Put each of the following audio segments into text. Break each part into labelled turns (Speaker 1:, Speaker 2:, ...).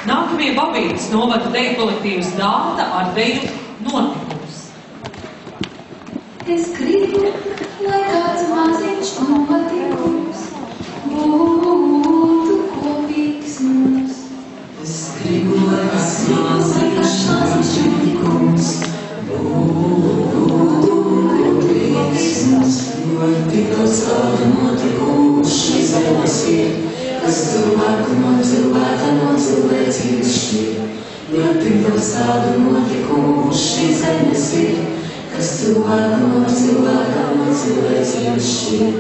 Speaker 1: Nākamie Babītas novada deju kolektīvas Dāta ar deju Notikums.
Speaker 2: Es gribu, lai kāds maziņš notikums būtu kopīgs mums.
Speaker 3: Es gribu, lai kāds maziņš notikums būtu kopīgs mums. Jo ir tik daudz tādu notikumu šī zemes ir, kas cilvēku no cilvēka, no cilvēcības šķir. Jo ir tik daudz tādu notikumu šī zemes ir, kas cilvēku no cilvēka, no cilvēcības šķir.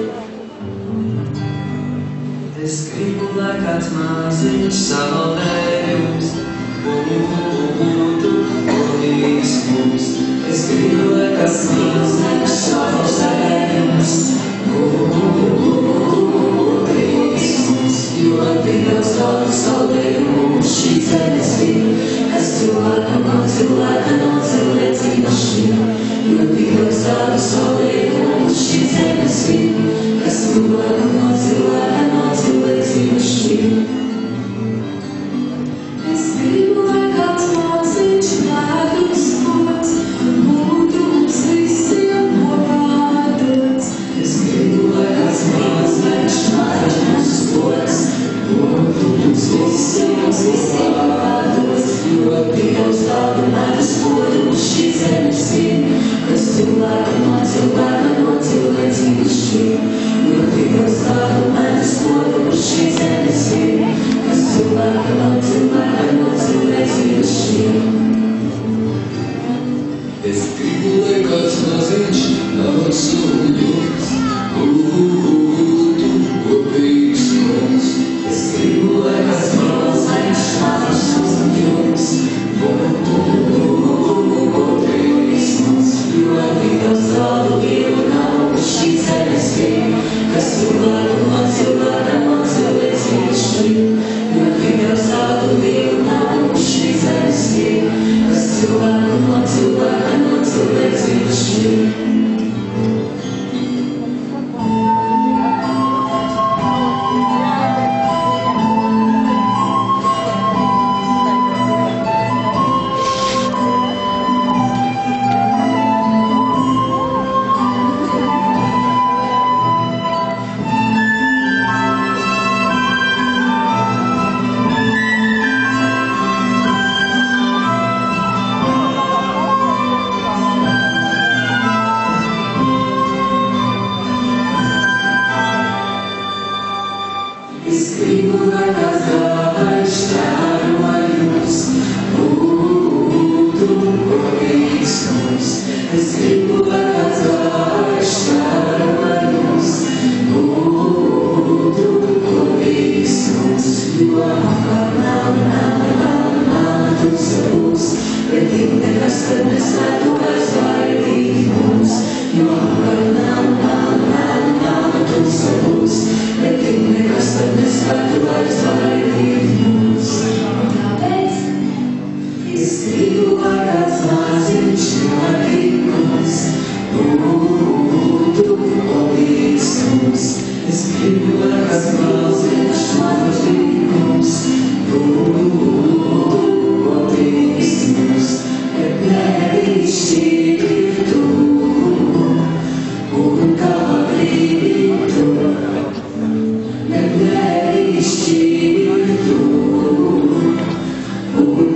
Speaker 3: Es gribu, lai kāds maziņš savaldējums būtu kopīgs mums. Es gribu, lai kāds maziņš savaldējums būtu kopīgs mums. Jo tik daudz tādu saldējumu šī zemes ir, kas cilvēku no cilvēka, no cilvēcības šķir. Jo tik daudz tādu saldējumu šī zemes ir, kas cilvēku no cilvēka, no cilvēcības šķir.
Speaker 2: Es gribu, lai kāds maziņš ledus pods būtu mums visiem nodots.
Speaker 3: Es gribu, lai kāds maziņš ledus pods būtu mums visiem nodots. Jo tik daudz tādu ledus podu šī zemes ir, kas cilvēku no cilvēka, no cilvēcības šķir. Jo tik daudz tādu ledus podu šī zemes ir, kas cilvēku no cilvēka, no cilvēcības šķir. Es gribu, lai kāds maziņš navas uļņums būtu kopīgs mums. Es gribu, lai kāds maziņš navas uļņums būtu kopīgs mums. Jo tik daudz tādu vīru nav šī zemes ir, kas cilvēku no cilvēka, no cilvēcības šķir. Jo tik daudz tādu vīru nav šī zemes ir, kas cilvēku no cilvēka, no cilvēcības šķir. Es gribu, lai kāds dāvaļš tērojums būtu kopīgs mums. Es gribu, lai kāds dāvaļš tērojums būtu kopīgs mums. Jo apkārt nav tu savus, bet tik nekas tad nespētu vairs vairīt mums. Jo apkārt nav tu savus, bet tik nekas tad nespētu vairs vairīt mums.
Speaker 2: Tāpēc
Speaker 3: Es gribu, lai kāds maziņš notikums būtu kopīgs mums. Es gribu, lai kāds maziņš notikums būtu kopīgs mums. Bet nevišķītu un kā brīvītu. Bet nevišķītu un